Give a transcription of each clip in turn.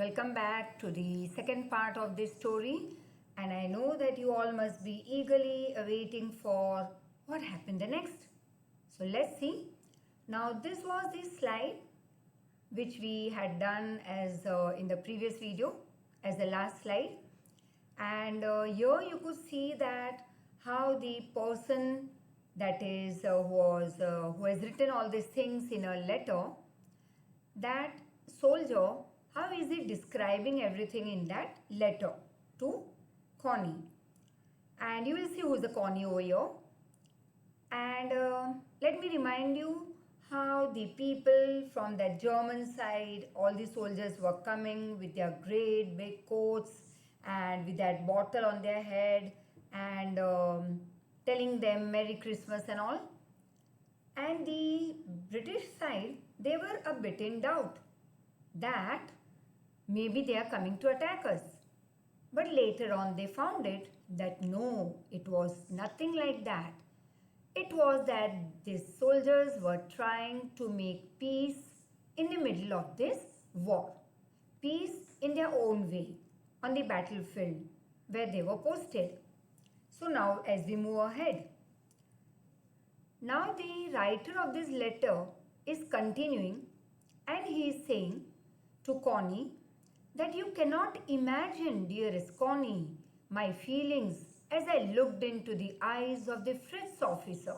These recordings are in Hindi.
Welcome back to the second part of this story, and I know that you all must be eagerly awaiting for what happened the next. So let's see. Now, this was the slide which we had done as in the previous video as the last slide, and here you could see that how the person that is who has written all these things in a letter, that soldier, how is he describing everything in that letter to Connie? And you will see who is the Connie over here. And let me remind you how the people from the German side, all the soldiers were coming with their great big coats and with that bottle on their head and telling them Merry Christmas and all. And the British side, they were a bit in doubt that maybe they are coming to attack us. But later on they found it that no, it was nothing like that. It was that these soldiers were trying to make peace in the middle of this war. Peace in their own way on the battlefield where they were posted. So now as we move ahead, now the writer of this letter is continuing and he is saying to Connie that you cannot imagine, dearest Connie, my feelings as I looked into the eyes of the Fritz officer.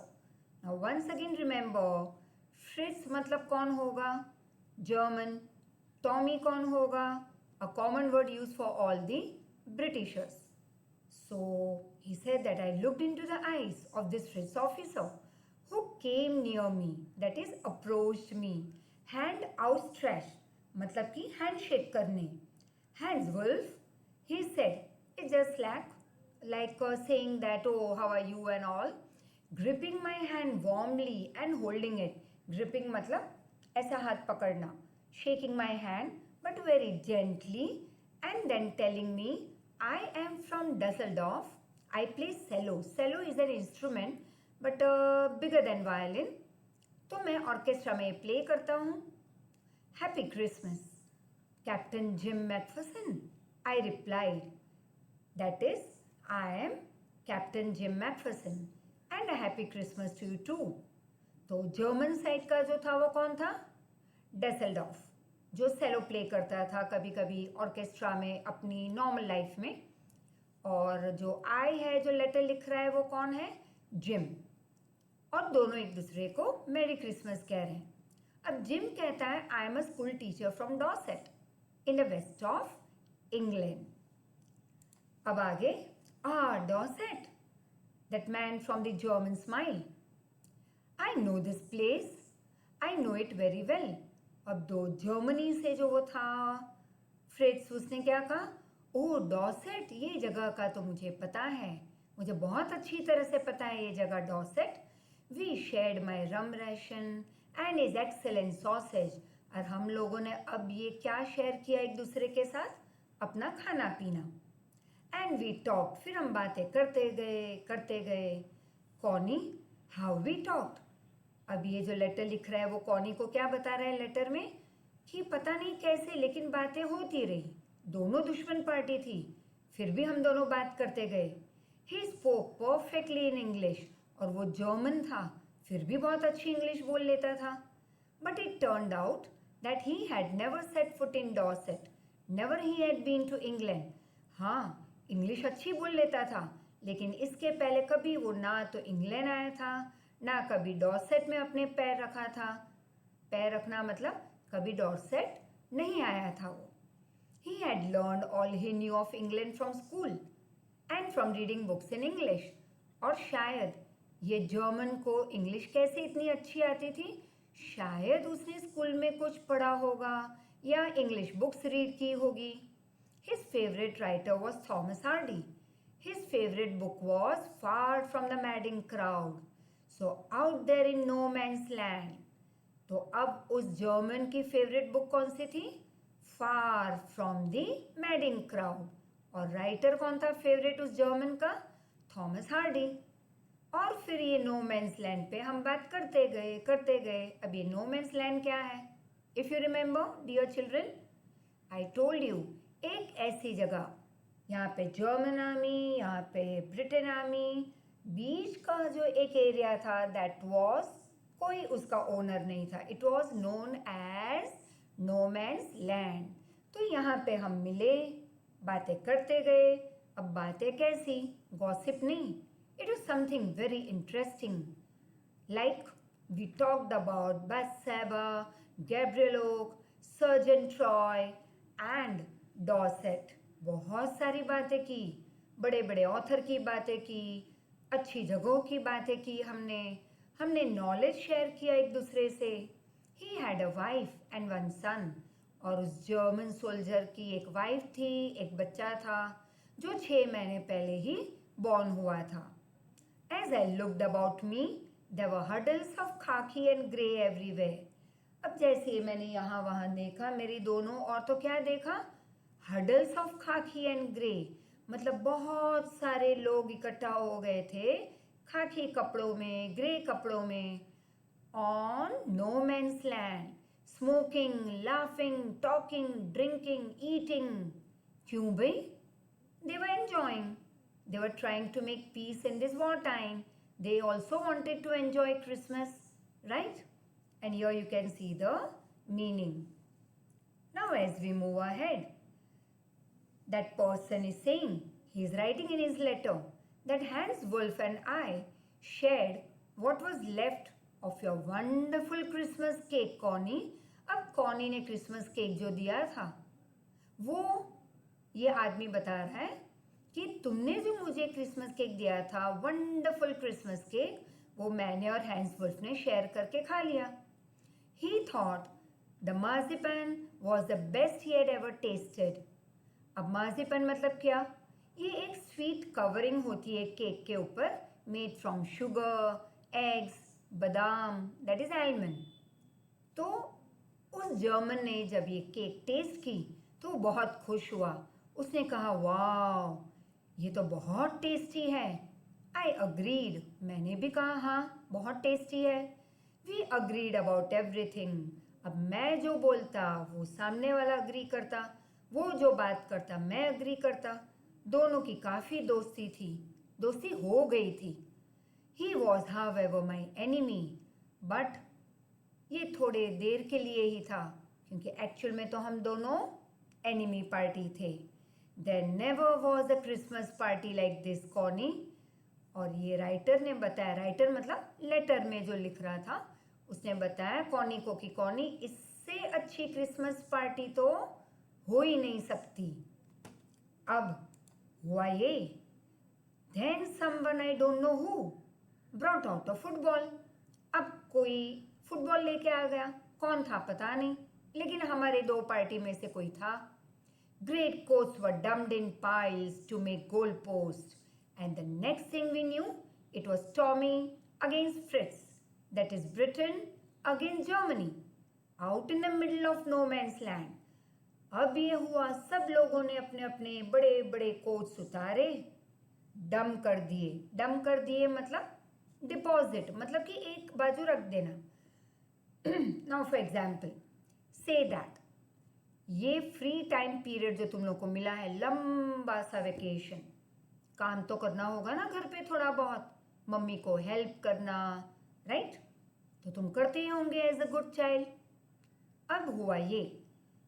Now once again remember, Fritz मतलब कौन होगा? German. Tommy कौन होगा? A common word used for all the Britishers. So he said that I looked into the eyes of this Fritz officer who came near me, that is approached me, hand outstretched, मतलब कि handshake करने. Hans Wolf, he said, it's just like saying that, oh, how are you and all. Gripping my hand warmly and holding it. Gripping मतलब ऐसा हाथ पकड़ना. Shaking my hand but very gently and then telling me, I am from Dusseldorf. I play cello. Cello is an instrument but bigger than violin. तो मैं ऑर्केस्ट्रा में प्ले करता हूँ. Happy Christmas, Captain Jim Macpherson, I replied. That is, I am Captain Jim Macpherson and a happy Christmas to you too. तो जर्मन साइड का जो था वो कौन था? डेसल्डॉर्फ, जो सेलो प्ले करता था कभी कभी ऑर्केस्ट्रा में अपनी नॉर्मल लाइफ में. और जो आई है जो लेटर लिख रहा है वो कौन है? जिम. और दोनों एक दूसरे को मेरी क्रिसमस कह रहे हैं. अब जिम कहता है I am a school teacher from Dorset in the west of England. अब आगे, Dorset, that man from the German smile. I know this place, I know it very well. अब दो जर्मनी से जो वो था फ्रिट्स, उसने क्या कहा? ओह डॉसेट, ये जगह का तो मुझे पता है, मुझे बहुत अच्छी तरह से पता है ये जगह Dorset. We shared my rum ration and is excellent sausage. और हम लोगों ने अब ये क्या शेयर किया एक दूसरे के साथ? अपना खाना पीना. एंड वी टॉक, फिर हम बातें करते गए. Connie, how we talked. अब ये जो लेटर लिख रहा है वो कॉनी को क्या बता रहा है लेटर में? कि पता नहीं कैसे लेकिन बातें होती रही. दोनों दुश्मन पार्टी थी, फिर भी हम दोनों बात करते गए. He spoke perfectly in English, और वो जर्मन था फिर भी बहुत अच्छी इंग्लिश बोल लेता था. But it turned out that he had never set foot in Dorset, never he had been to England. हाँ, इंग्लिश अच्छी बोल लेता था लेकिन इसके पहले कभी वो ना तो इंग्लैंड आया था, ना कभी डॉसेट में अपने पैर रखा था. पैर रखना मतलब कभी डॉसेट नहीं आया था वो. He had learned all he knew of England from school and from reading books in English. और शायद ये जर्मन को इंग्लिश कैसे इतनी अच्छी आती थी? शायद उसने स्कूल में कुछ पढ़ा होगा या इंग्लिश बुक्स रीड की होगी. His favorite writer was Thomas Hardy. His favorite book was Far from the Madding Crowd. So out there in no man's land. तो अब उस जर्मन की फेवरेट बुक कौन सी थी? Far from the madding crowd. और राइटर कौन था फेवरेट उस जर्मन का? Thomas Hardy. और फिर ये नो मैंस लैंड पे हम बात करते गए. अब ये नो मैंस लैंड क्या है? If you remember dear children, I told you, एक ऐसी जगह, यहाँ पे जर्मन आर्मी, यहाँ पे ब्रिटेन आर्मी, बीच का जो एक एरिया था दैट वाज, कोई उसका ओनर नहीं था, it was known as no man's land. तो यहाँ पे हम मिले, बातें करते गए। अब बातें कैसी, गॉसिप नहीं, it was something very interesting. Like we talked about Bathsheba, Gabriel Oak, sergeant Troy and Dorset. बहुत सारी बातें की, बड़े बड़े ऑथर की बातें की, अच्छी जगहों की बातें की, हमने नॉलेज शेयर किया एक दूसरे से। He had a wife and one son, और उस जर्मन सोल्जर की एक वाइफ थी, एक बच्चा था जो 6 महीने पहले ही बॉर्न हुआ था। As I looked about me, there were huddles of khaki and grey everywhere. अब जैसे मैंने यहाँ वहाँ देखा, मेरी दोनों और तो क्या देखा, हडल्स ऑफ खाकी एंड ग्रे, मतलब बहुत सारे लोग इकट्ठा हो गए थे खाकी कपड़ों में, ग्रे कपड़ों में, on no man's land, smoking, laughing, talking, drinking, eating. क्यों भाई? They were enjoying. They were trying to make peace in this wartime. They also wanted to enjoy Christmas, right? And here you can see the meaning. Now as we move ahead, that person is saying, he is writing in his letter that Hans Wolf and I shared what was left of your wonderful Christmas cake, Connie. अब कॉनी ने क्रिसमस केक जो दिया था, वो ये आदमी बता रहा है कि तुमने जो मुझे क्रिसमस केक दिया था, वंडरफुल क्रिसमस केक, वो मैंने और हैंस वुल्फ ने शेयर करके खा लिया। He thought the marzipan was the best he had ever tasted. अब marzipan मतलब क्या? ये एक स्वीट कवरिंग होती है केक के ऊपर, मेड फ्रॉम शुगर, एग्स, बादाम, दैट इज आलमंड। तो उस जर्मन ने जब ये केक टेस्ट की तो बहुत खुश हुआ। उसने कहा, वाह, ये तो बहुत टेस्टी है। आई अग्रीड, मैंने भी कहा हाँ, बहुत टेस्टी है। We agreed about everything. अब मैं जो बोलता वो सामने वाला अग्री करता, वो जो बात करता मैं अग्री करता। दोनों की काफ़ी दोस्ती थी, दोस्ती हो गई थी। He was however my enemy, but ये थोड़े देर के लिए ही था, क्योंकि एक्चुअल में तो हम दोनों एनिमी पार्टी थे। There never was a Christmas party like this, Connie. और ये राइटर ने बताया, राइटर मतलब लेटर में जो लिख रहा था, उसने बताया कॉनी को कि कॉनी, इससे अच्छी क्रिसमस पार्टी तो हो ही नहीं सकती। अब हुआ ये, then someone I don't know who brought out a football. अब कोई फुटबॉल लेके आ गया, कौन था पता नहीं, लेकिन हमारे दो पार्टी में से कोई था। Great coats were dumped in piles to make goal posts, and the next thing we knew, it was Tommy against Fritz, that is Britain against Germany, out in the middle of no man's land. अब ये हुआ, सब लोगों ने अपने अपने बड़े बड़े कोट्स उतारे, डम कर दिए। डम कर दिए मतलब डिपॉजिट, मतलब कि एक बाजू रख देना। Now for example, say that ये फ्री टाइम पीरियड जो तुम लोग को मिला है, लंबा सा वेकेशन, काम तो करना होगा ना घर पे थोड़ा बहुत, मम्मी को हेल्प करना, राइट? तो तुम करते ही होंगे एज अ गुड चाइल्ड। अब हुआ ये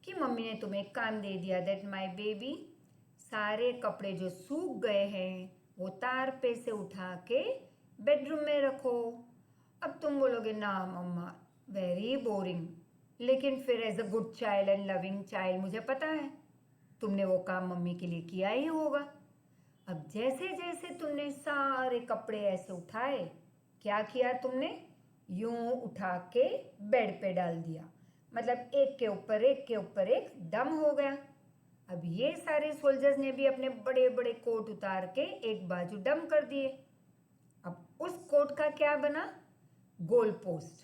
कि मम्मी ने तुम्हें एक काम दे दिया, दैट माय बेबी, सारे कपड़े जो सूख गए हैं वो तार पे से उठा के बेडरूम में रखो। अब तुम बोलोगे, ना मम्मा, वेरी बोरिंग, लेकिन फिर as a good child and loving child मुझे पता है तुमने वो काम मम्मी के लिए किया ही होगा। अब जैसे जैसे तुमने सारे कपड़े ऐसे उठाए, क्या किया तुमने? यूं उठा के बेड पे डाल दिया, मतलब एक के ऊपर एक के ऊपर एक डम हो गया। अब ये सारे सोल्जर्स ने भी अपने बड़े बड़े कोट उतार के एक बाजू डम कर दिए। अब उस कोट का क्या बना? Goal post.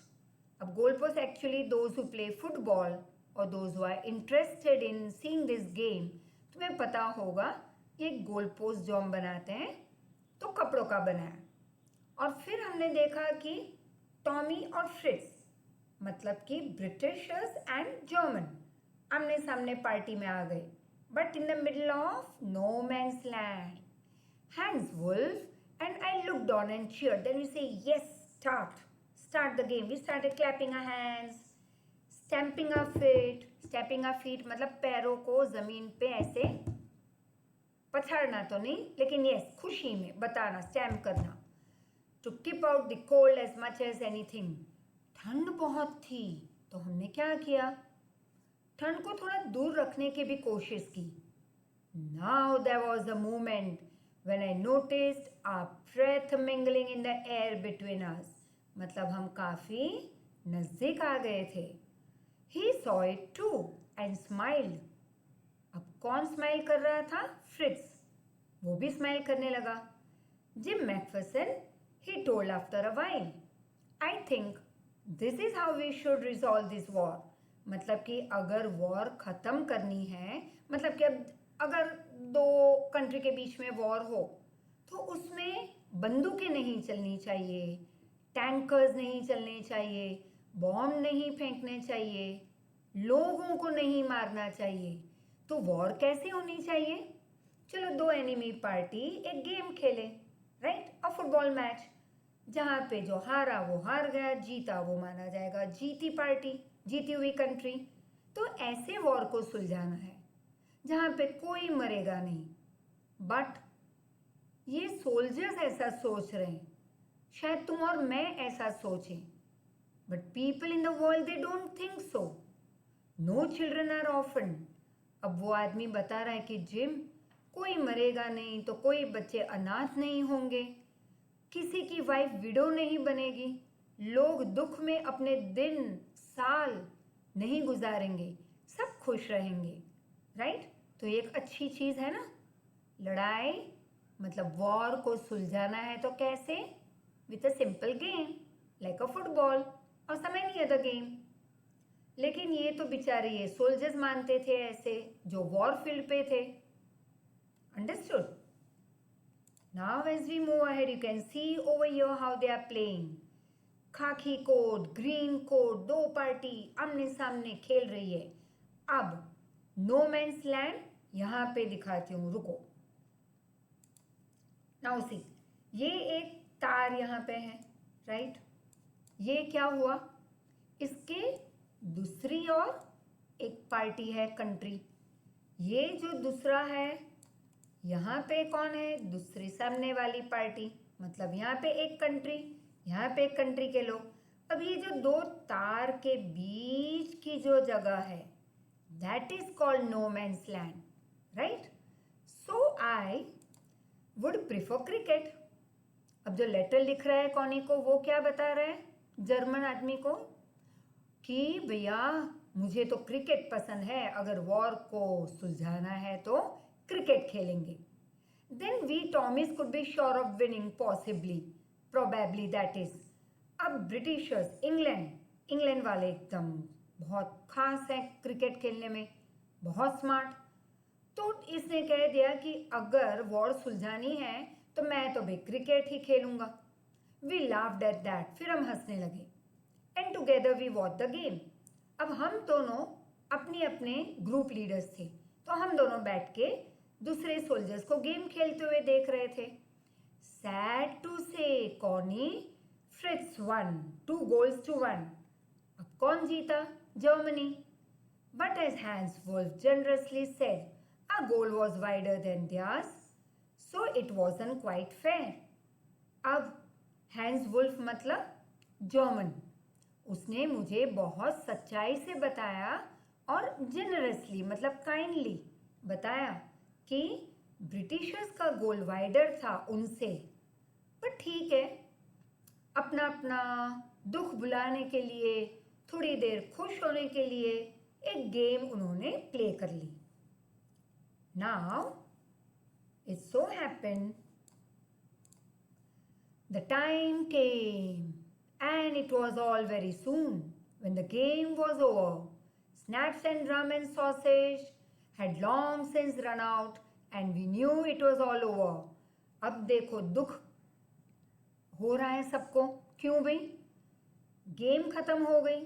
अब goal post actually those who play football और those who are interested in seeing this game, तुम्हें पता होगा ये गोल पोस्ट जो हम बनाते हैं तो कपड़ों का बना है। और फिर हमने देखा कि टॉमी और फ्रिट्ज, मतलब कि ब्रिटिशर्स एंड जर्मन, आमने सामने पार्टी में आ गए, but in the middle of no man's land. Hans Wolf and I looked on and cheered. Then we say, yes, start the game. We started clapping our hands, stamping our feet. Stamping our feet मतलब पैरों को जमीन पे ऐसे पछाड़ना तो नहीं, लेकिन yes, खुशी में बताना, स्टैम्प करना. To keep out the cold as much as anything. ठंड बहुत थी, तो हमने क्या किया? ठंड को थोड़ा दूर रखने की भी कोशिश की. Now there was a moment when I noticed our breath mingling in the air between us. मतलब हम काफी नजदीक आ गए थे. He saw it too and smiled. अब कौन स्माइल कर रहा था? फ्रिट्स. वो भी स्माइल करने लगा. Gym Macpherson, he told after a while, I think this is how we should resolve this war. मतलब कि अगर वॉर खत्म करनी है, मतलब कि अब अगर दो कंट्री के बीच में वॉर हो तो उसमें बंदूकें नहीं चलनी चाहिए, टैंकर्स नहीं चलने चाहिए, बॉम्ब नहीं फेंकने चाहिए, लोगों को नहीं मारना चाहिए. तो वॉर कैसे होनी चाहिए? चलो दो एनिमी पार्टी एक गेम खेले, राइट? अ फुटबॉल मैच, जहाँ पे जो हारा वो हार गया, जीता वो माना जाएगा जीती पार्टी, जीती हुई कंट्री. तो ऐसे वॉर को सुलझाना है जहाँ पे कोई मरेगा नहीं. बट ये सोल्जर्स ऐसा सोच रहे हैं, शायद तुम और मैं ऐसा सोचें, but people in the world they don't think so. No children are orphan. अब वो आदमी बता रहा है कि जिम, कोई मरेगा नहीं तो कोई बच्चे अनाथ नहीं होंगे, किसी की वाइफ विडो नहीं बनेगी, लोग दुख में अपने दिन साल नहीं गुजारेंगे, सब खुश रहेंगे, राइट? तो ये एक अच्छी चीज है ना. लड़ाई मतलब वॉर को सुलझाना है तो कैसे? With a simple game like a football और सम एनी अदर गेम. लेकिन ये तो बेचारे ये सोल्जर्स मानते थे ऐसे जो वॉर फील्ड पे थे. Understood? Now as we move ahead, you can see over here how they are playing. खाकी कोट, ग्रीन कोट, दो पार्टी आमने सामने खेल रही है. अब नो मैन्स लैंड यहां पे दिखाती हूं, रुको. नाउ सी, ये एक तार यहां पे है, राइट? ये क्या हुआ? इसके दूसरी ओर एक पार्टी है, कंट्री. ये जो दूसरा है, यहाँ पे कौन है? दूसरी सामने वाली पार्टी. मतलब यहाँ पे एक कंट्री, यहाँ पे एक कंट्री के लोग. अब ये जो दो तार के बीच की जो जगह है, that is called no man's land, right? So I would prefer cricket. अब जो लेटर लिख रहा है कॉनी को, वो क्या बता रहा है जर्मन आदमी को? कि भैया मुझे तो क्रिकेट पसंद है, अगर वॉर को सुलझाना है तो क्रिकेट खेलेंगे. Then we Tommies could be sure of winning, possibly, probably, that is. अब ब्रिटिशर्स, इंग्लैंड वाले एकदम बहुत खास हैं क्रिकेट खेलने में, बहुत स्मार्ट. तो इसने कह दिया कि अगर वॉर सुलझानी है तो मैं तो भी क्रिकेट ही खेलूंगा. We laughed at that. फिर हम हंसने लगे. And together we watch the game. अब हम दोनों अपने अपने ग्रुप लीडर्स थे, तो हम दोनों बैठ के दूसरे सोल्जर्स को गेम खेलते हुए देख रहे थे. Sad to say Connie, Fritz won, 2 goals to 1. अब कौन जीता? Germany. But as Hans Wolf generously said, a goal was wider than theirs, so it wasn't quite fair. अब हैंस वुल्फ मतलब जर्मन, उसने मुझे बहुत सच्चाई से बताया और जेनरसली मतलब काइंडली बताया कि ब्रिटिशर्स का गोल वाइडर था उनसे. पर ठीक है, अपना अपना दुख भुलाने के लिए, थोड़ी देर खुश होने के लिए एक गेम उन्होंने प्ले कर ली. Now it so happened the time came and it was all very soon. When the game was over, snacks and rum and sausage had long since run out and we knew it was all over. अब देखो दुख हो रहा है सबको. क्यों भाई? गेम खत्म हो गई.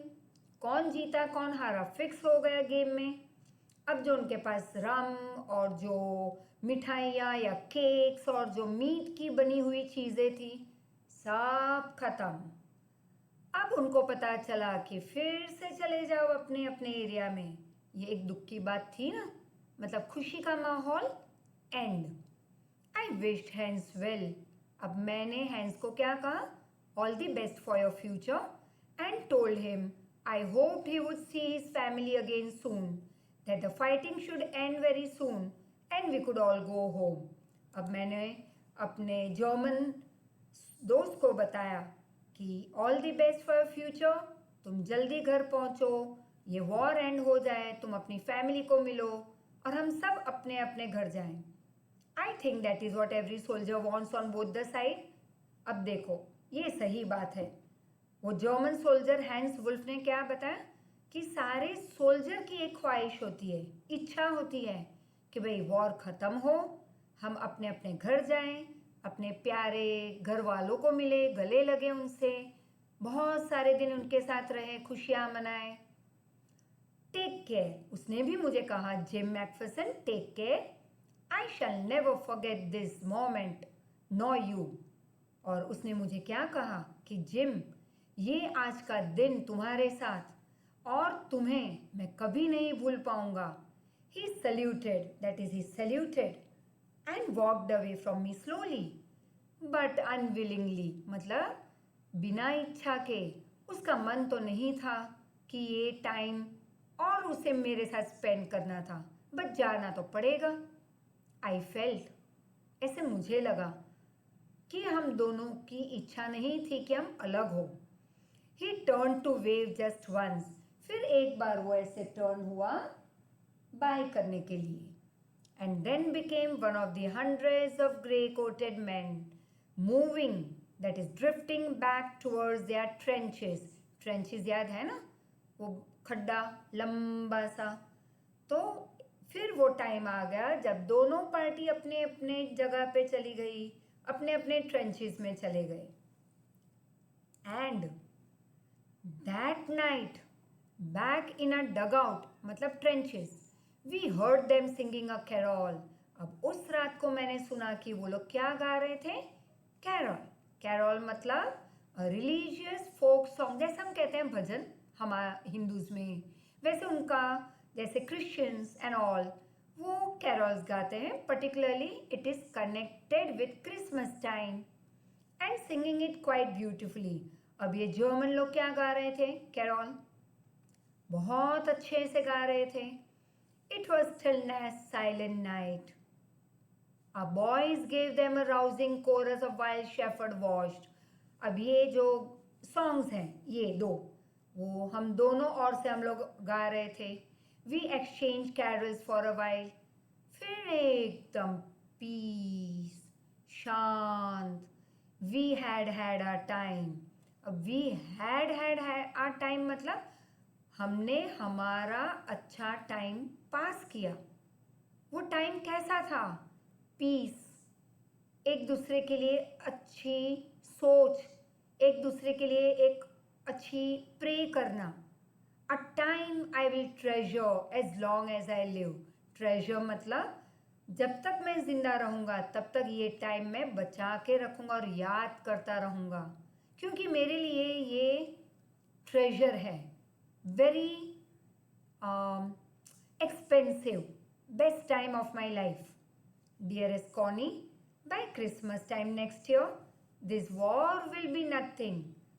कौन जीता कौन हारा फिक्स हो गया गेम में. अब जो उनके पास रम और जो मिठाइयाँ या केक्स और जो मीट की बनी हुई चीज़ें थी, सब खत्म। अब उनको पता चला कि फिर से चले जाओ अपने अपने एरिया में। ये एक दुख की बात थी ना, मतलब खुशी का माहौल end. I wished Hans well. अब मैंने हैंस को क्या कहा? All the best for your future and told him I hope he would see his family again soon, that the fighting should end very soon and we could all go home. अब मैंने अपने जर्मन दोस्त को बताया कि all the best for your future, तुम जल्दी घर पहुंचो, ये वॉर एंड हो जाए, तुम अपनी फैमिली को मिलो और हम सब अपने अपने घर जाएं। I think that is what every soldier wants on both the side. अब देखो, ये सही बात है। वो जर्मन सोल्जर हैंस वुल्फ ने क्या बताया कि सारे सोल्जर की एक ख्वाहिश होती है, इच्छा होती है कि भाई वॉर ख़त्म हो, हम अपने अपने घर जाएं, अपने प्यारे घर वालों को मिले, गले लगे उनसे, बहुत सारे दिन उनके साथ रहे, खुशियाँ मनाएं। टेक केयर, उसने भी मुझे कहा, Jim McPherson, take care, I shall never forget this moment, no you. और उसने मुझे क्या कहा कि जिम, ये आज का दिन तुम्हारे साथ और तुम्हें मैं कभी नहीं भूल पाऊंगा। He saluted, that is he saluted and walked away from me slowly but unwillingly, मतलब बिना इच्छा के। उसका मन तो नहीं था कि ये टाइम और उसे मेरे साथ स्पेंड करना था, बट जाना तो पड़ेगा। आई फेल्ट, ऐसे मुझे लगा कि हम दोनों की इच्छा नहीं थी कि हम अलग हो। He turn to wave just once, फिर एक बार वो ऐसे टर्न हुआ बाय करने के लिए, and then became one of the hundreds of grey coated man moving, that is drifting back towards their trenches. Trenches याद है ना, वो खड्डा लंबा सा। तो फिर वो टाइम आ गया जब दोनों पार्टी अपने अपने जगह पे चली गई, अपने अपने ट्रेंचेस में चले गए। And that night back in a dugout, मतलब trenches, we heard them singing a carol. अब उस रात को मैंने सुना कि वो लोग क्या गा रहे थे? कैरॉल। कैरॉल मतलब रिलीजियस फोक सॉन्ग, जैसे हम कहते हैं भजन हमारे हिंदूज में, वैसे उनका जैसे क्रिश्चियंस एंड ऑल वो कैरल्स गाते हैं। Particularly it is connected with Christmas time and singing it quite beautifully. अब ये जर्मन लोग क्या गा रहे थे? कैरॉल बहुत अच्छे से गा रहे थे। It was stillness, silent night, our boys gave them a rousing chorus of while shepherd watched। अब ये जो सॉन्ग्स हैं ये दो, वो हम दोनों और से हम लोग गा रहे थे। We exchange carols for a while, फिर एकदम पीस, शांत। We had our time. अब वी हैड आर टाइम मतलब हमने हमारा अच्छा टाइम पास किया। वो टाइम कैसा था? पीस, एक दूसरे के लिए अच्छी सोच, एक दूसरे के लिए एक अच्छी प्रे करना। A time I will treasure as long as I live. Treasure मतलब जब तक मैं जिंदा रहूँगा तब तक ये टाइम मैं बचा के रखूँगा और याद करता रहूँगा, क्योंकि मेरे लिए ये ट्रेजर है, very expensive, best time of my life. Dearest Connie, by Christmas time next year, this war will be nothing.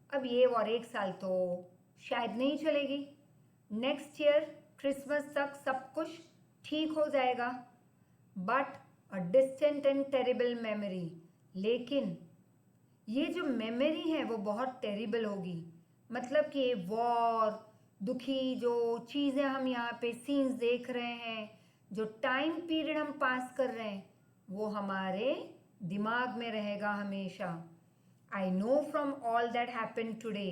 अब ये वॉर एक साल तो शायद नहीं चलेगी। नेक्स्ट ईयर क्रिसमस तक सब कुछ ठीक हो जाएगा, but a distant and terrible memory. लेकिन ये जो मेमोरी है वो बहुत टेरिबल होगी, मतलब कि वॉर, दुखी जो चीज़ें हम यहाँ पे सीन्स देख रहे हैं, जो टाइम पीरियड हम पास कर रहे हैं, वो हमारे दिमाग में रहेगा हमेशा। I know from all that happen today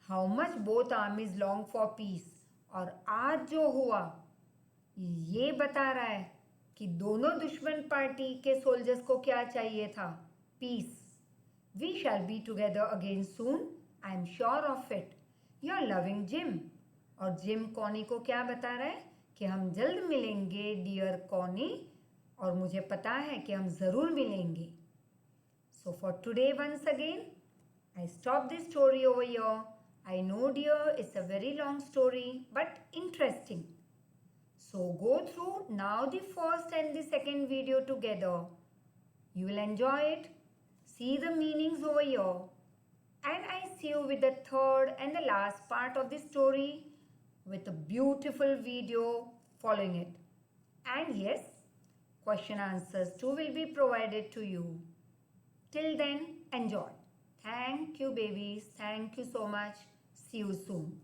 how much both आर्मीज long for piece. और आज जो हुआ ये बता रहा है कि दोनों दुश्मन पार्टी के सोल्जर्स को क्या चाहिए था? Peace. We shall be together again soon, I am sure of it. Your loving Jim. और जिम कॉनी को क्या बता रहा है कि हम जल्द मिलेंगे डियर कॉनी, और मुझे पता है कि हम ज़रूर मिलेंगे. So for today, once again, I stop this story over here. I know, dear, it's a very long story, but interesting. So go through now the first and the second video together. You will enjoy it. See the meanings over here. And I see you with the third and the last part of the story with a beautiful video following it. And yes, question answers too will be provided to you. Till then, enjoy. Thank you, babies. Thank you so much. See you soon.